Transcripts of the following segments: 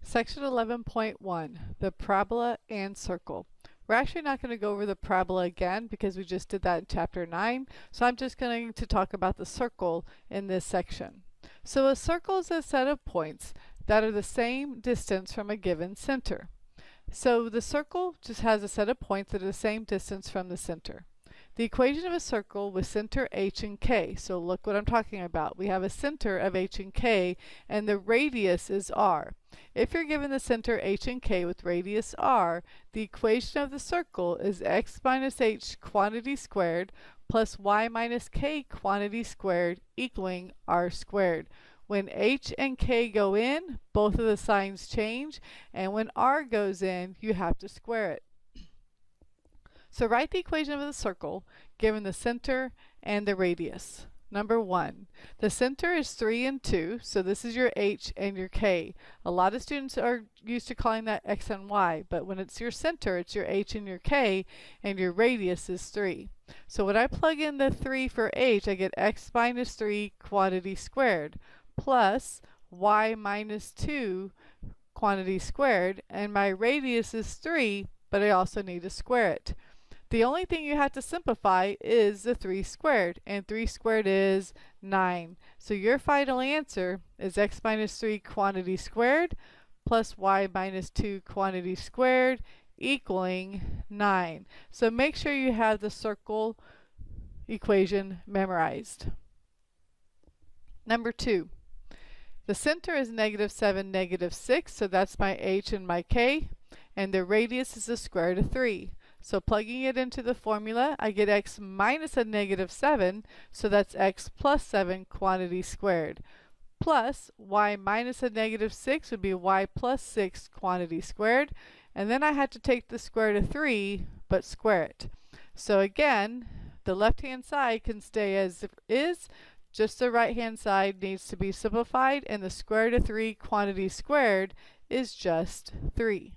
Section 11.1, the parabola and circle. We're actually not going to go over the parabola again because we just did that in chapter 9, so I'm just going to talk about the circle in this section. So a circle is a set of points that are the same distance from a given center. So the circle just has a set of points that are the same distance from the center. The equation of a circle with center h and k. So look what I'm talking about. We have a center of h and k, and the radius is r. If you're given the center h and k with radius r, the equation of the circle is x minus h quantity squared plus y minus k quantity squared equaling r squared. When h and k go in, both of the signs change, and when r goes in, you have to square it. So write the equation of the circle given the center and the radius. Number 1, the center is 3 and 2, so this is your h and your k. A lot of students are used to calling that x and y, but when it's your center, it's your h and your k, and your radius is 3. So when I plug in the 3 for h, I get x minus 3 quantity squared plus y minus 2 quantity squared, and my radius is 3, but I also need to square it. The only thing you have to simplify is the 3 squared, and 3 squared is 9. So your final answer is x minus 3 quantity squared plus y minus 2 quantity squared equaling 9. So make sure you have the circle equation memorized. Number 2, the center is negative 7, negative 6, so that's my h and my k, and the radius is the square root of 3. So plugging it into the formula, I get x minus a negative 7, so that's x plus 7 quantity squared, plus y minus a negative 6 would be y plus 6 quantity squared, and then I had to take the square root of 3, but square it. So again, the left-hand side can stay as it is, just the right-hand side needs to be simplified, and the square root of 3 quantity squared is just 3.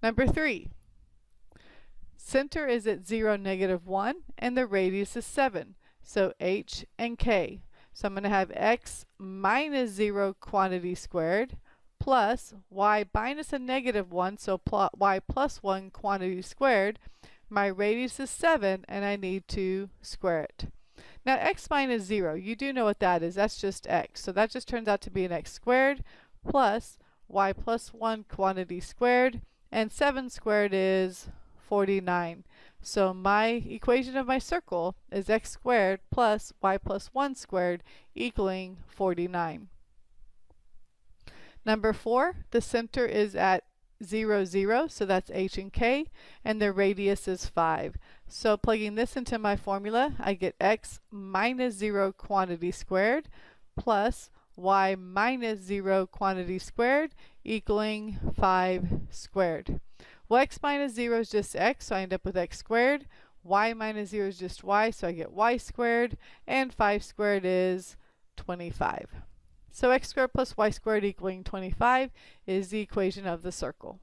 Number 3, center is at 0, negative 1, and the radius is 7, so h and k. So I'm going to have x minus 0 quantity squared plus y minus a negative 1, so y plus 1 quantity squared. My radius is 7, and I need to square it. Now x minus 0, you do know what that is. That's just x. So that just turns out to be an x squared plus y plus 1 quantity squared, and 7 squared is 49. So my equation of my circle is x squared plus y plus 1 squared equaling 49. Number 4, the center is at 0, 0, so that's h and k, and the radius is 5. So plugging this into my formula, I get x minus 0 quantity squared plus y minus 0 quantity squared equaling 5 squared. Well, x minus 0 is just x, so I end up with x squared. Y minus 0 is just y, so I get y squared, and 5 squared is 25. So x squared plus y squared equaling 25 is the equation of the circle.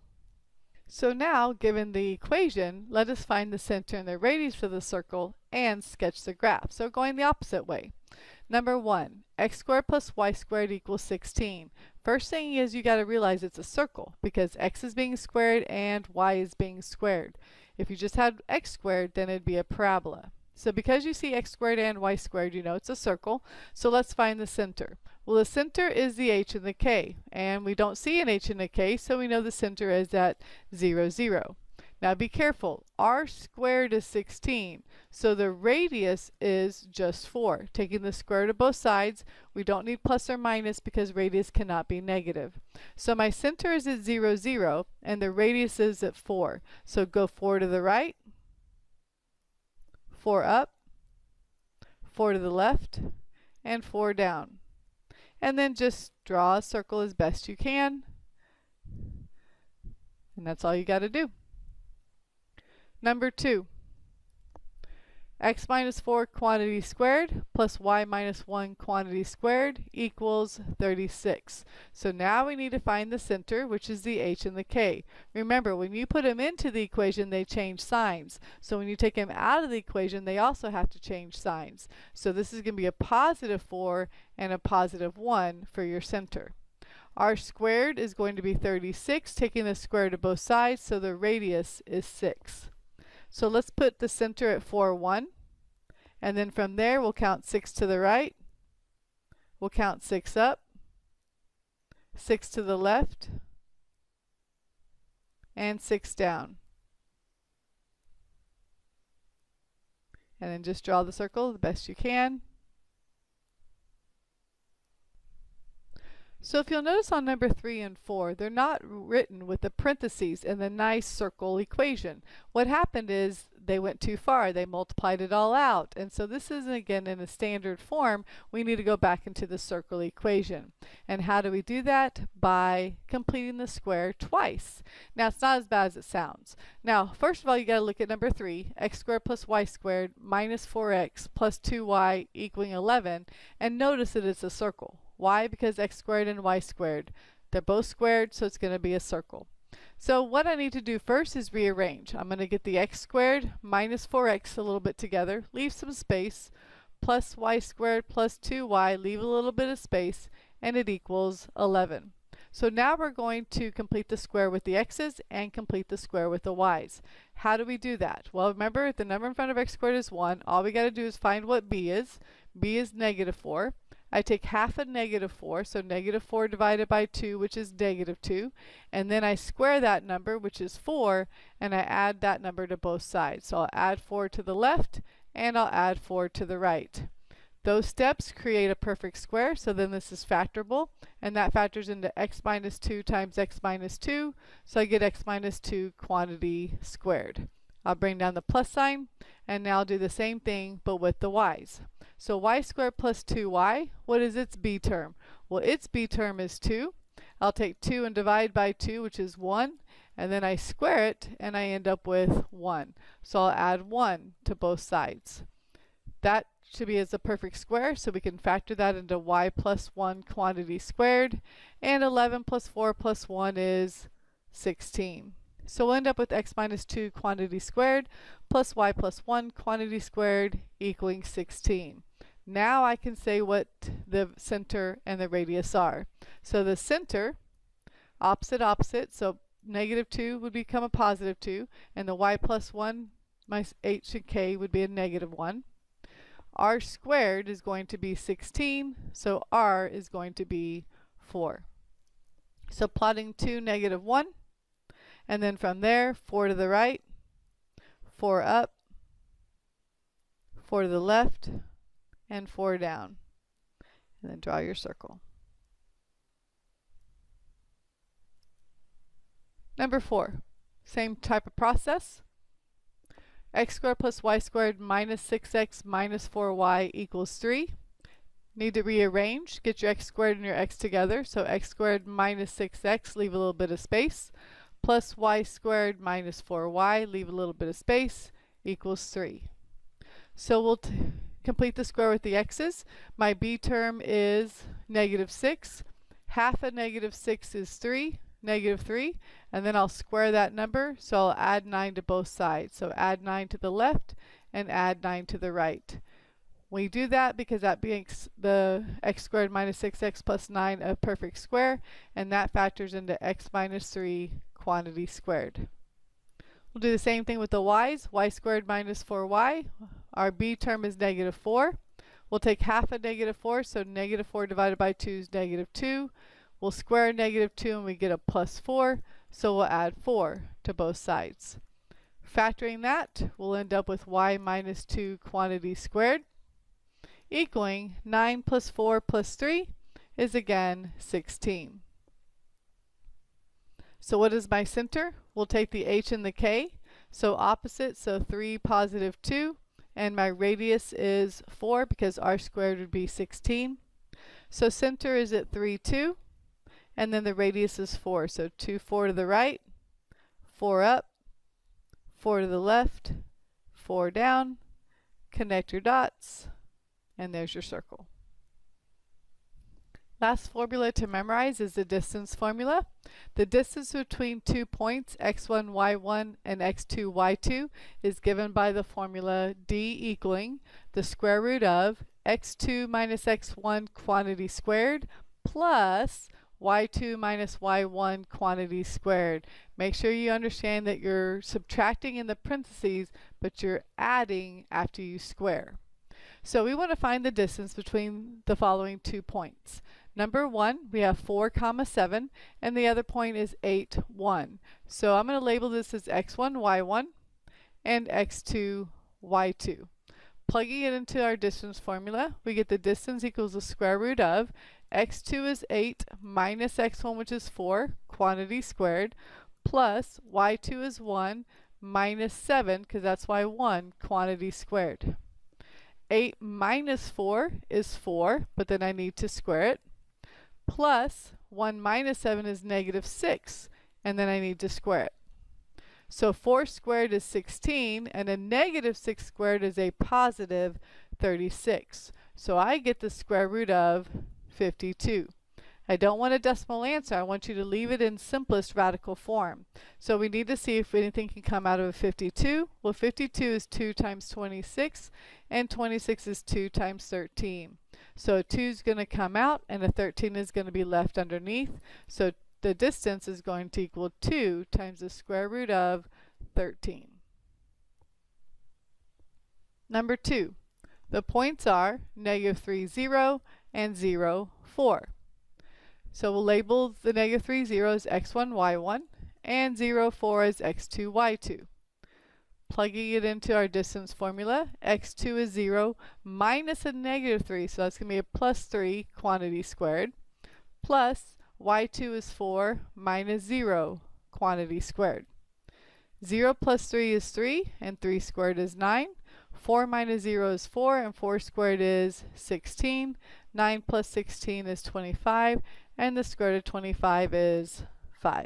So now, given the equation, let us find the center and the radius for the circle and sketch the graph. So going the opposite way. Number 1, x squared plus y squared equals 16. First thing is you got to realize it's a circle because x is being squared and y is being squared. If you just had x squared, then it'd be a parabola. So because you see x squared and y squared, you know it's a circle. So let's find the center. Well, the center is the h and the k, and we don't see an h and a k, so we know the center is at 0, 0. Now be careful, r squared is 16, so the radius is just 4. Taking the square root of both sides, we don't need plus or minus because radius cannot be negative. So my center is at 0, 0, and the radius is at 4. So go 4 to the right, 4 up, 4 to the left, and 4 down. And then just draw a circle as best you can. And that's all you got to do. Number 2, x minus 4 quantity squared plus y minus 1 quantity squared equals 36. So now we need to find the center, which is the h and the k. Remember, when you put them into the equation, they change signs. So when you take them out of the equation, they also have to change signs. So this is going to be a positive 4 and a positive 1 for your center. R squared is going to be 36, taking the square to both sides, so the radius is 6. So let's put the center at 4, 1, and then from there we'll count 6 to the right, we'll count 6 up, 6 to the left, and 6 down. And then just draw the circle the best you can. So if you'll notice on number 3 and 4, they're not written with the parentheses and the nice circle equation. What happened is they went too far. They multiplied it all out. And so this isn't, again, in a standard form. We need to go back into the circle equation. And how do we do that? By completing the square twice. Now, it's not as bad as it sounds. Now, first of all, you got to look at number 3, x squared plus y squared minus 4x plus 2y equaling 11. And notice that it's a circle. Why? Because x squared and y squared. They're both squared, so it's going to be a circle. So what I need to do first is rearrange. I'm going to get the x squared minus 4x a little bit together, leave some space, plus y squared plus 2y, leave a little bit of space, and it equals 11. So now we're going to complete the square with the x's and complete the square with the y's. How do we do that? Well, remember, the number in front of x squared is 1. All we got to do is find what b is. B is negative 4. I take half of negative 4, so negative 4 divided by 2, which is negative 2, and then I square that number, which is 4, and I add that number to both sides. So I'll add 4 to the left, and I'll add 4 to the right. Those steps create a perfect square, so then this is factorable, and that factors into x minus 2 times x minus 2, so I get x minus 2 quantity squared. I'll bring down the plus sign, and now I'll do the same thing, but with the y's. So y squared plus 2y, what is its b term? Well, its b term is 2. I'll take 2 and divide by 2, which is 1, and then I square it, and I end up with 1. So I'll add 1 to both sides. That should be as a perfect square, so we can factor that into y plus 1 quantity squared, and 11 plus 4 plus 1 is 16. So we'll end up with x minus 2 quantity squared plus y plus 1 quantity squared equaling 16. Now I can say what the center and the radius are. So the center, opposite, opposite, so negative 2 would become a positive 2, and the y plus 1 minus h and k would be a negative 1. R squared is going to be 16, so r is going to be 4. So plotting 2, negative 1, and then from there, 4 to the right, 4 up, 4 to the left, and 4 down. And then draw your circle. Number 4, same type of process. X squared plus y squared minus 6x minus 4y equals 3. Need to rearrange. Get your x squared and your x together. So x squared minus 6x, leave a little bit of space, plus y squared minus 4y, leave a little bit of space, equals 3. So we'll complete the square with the x's. My b term is negative 6. Half of negative 6 is 3, negative 3, and then I'll square that number, so I'll add 9 to both sides. So add 9 to the left and add 9 to the right. We do that because that makes the x squared minus 6x plus 9 a perfect square, and that factors into x minus 3 quantity squared. We'll do the same thing with the y's. Y squared minus 4y. Our b term is negative 4. We'll take half of negative 4, so negative 4 divided by 2 is negative 2. We'll square negative 2 and we get a plus 4, so we'll add 4 to both sides. Factoring that, we'll end up with y minus 2 quantity squared, equaling 9 plus 4 plus 3 is again 16. So what is my center? We'll take the h and the k, so opposite, so 3 positive 2, and my radius is 4 because r squared would be 16. So center is at 3, 2, and then the radius is 4, so 2, 4 to the right, 4 up, 4 to the left, 4 down, connect your dots, and there's your circle. Last formula to memorize is the distance formula. The distance between 2 points, x1, y1, and x2, y2, is given by the formula d equaling the square root of x2 minus x1 quantity squared plus y2 minus y1 quantity squared. Make sure you understand that you're subtracting in the parentheses, but you're adding after you square. So we want to find the distance between the following 2 points. Number 1, we have 4, 7, and the other point is 8, 1. So I'm going to label this as x1, y1, and x2, y2. Plugging it into our distance formula, we get the distance equals the square root of x2 is 8 minus x1, which is 4, quantity squared, plus y2 is 1 minus 7, because that's y1, quantity squared. 8 minus 4 is 4, but then I need to square it, plus 1 minus 7 is negative 6, and then I need to square it. So 4 squared is 16, and a negative 6 squared is a positive 36. So I get the square root of 52. I don't want a decimal answer. I want you to leave it in simplest radical form. So we need to see if anything can come out of a 52. Well, 52 is 2 times 26, and 26 is 2 times 13. So a 2 is going to come out, and a 13 is going to be left underneath. So the distance is going to equal 2 times the square root of 13. Number 2. The points are negative 3, 0, and 0, 4. So we'll label the negative 3, 0 as x1, y1, and 0, 4 as x2, y2. Plugging it into our distance formula, x2 is 0 minus a negative 3, so that's going to be a plus 3 quantity squared, plus y2 is 4 minus 0 quantity squared. 0 plus 3 is 3, and 3 squared is 9. 4 minus 0 is 4, and 4 squared is 16. 9 plus 16 is 25, and the square root of 25 is 5.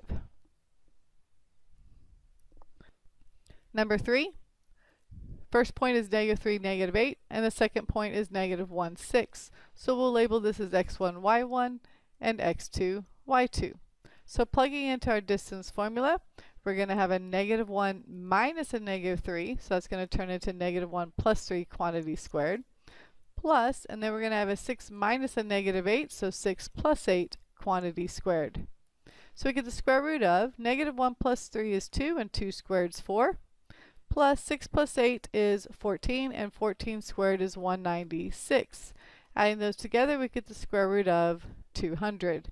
Number 3, first point is negative 3, negative 8, and the second point is negative 1, 6. So we'll label this as x1, y1, and x2, y2. So plugging into our distance formula, we're going to have a negative 1 minus a negative 3, so that's going to turn into negative 1 plus 3 quantity squared, plus, and then we're going to have a 6 minus a negative 8, so 6 plus 8 quantity squared. So we get the square root of negative 1 plus 3 is 2, and 2 squared is 4, plus 6 plus 8 is 14, and 14 squared is 196. Adding those together, we get the square root of 200.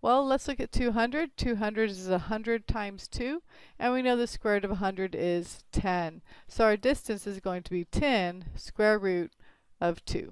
Well, let's look at 200. 200 is 100 times 2, and we know the square root of 100 is 10. So our distance is going to be 10 square root of 2.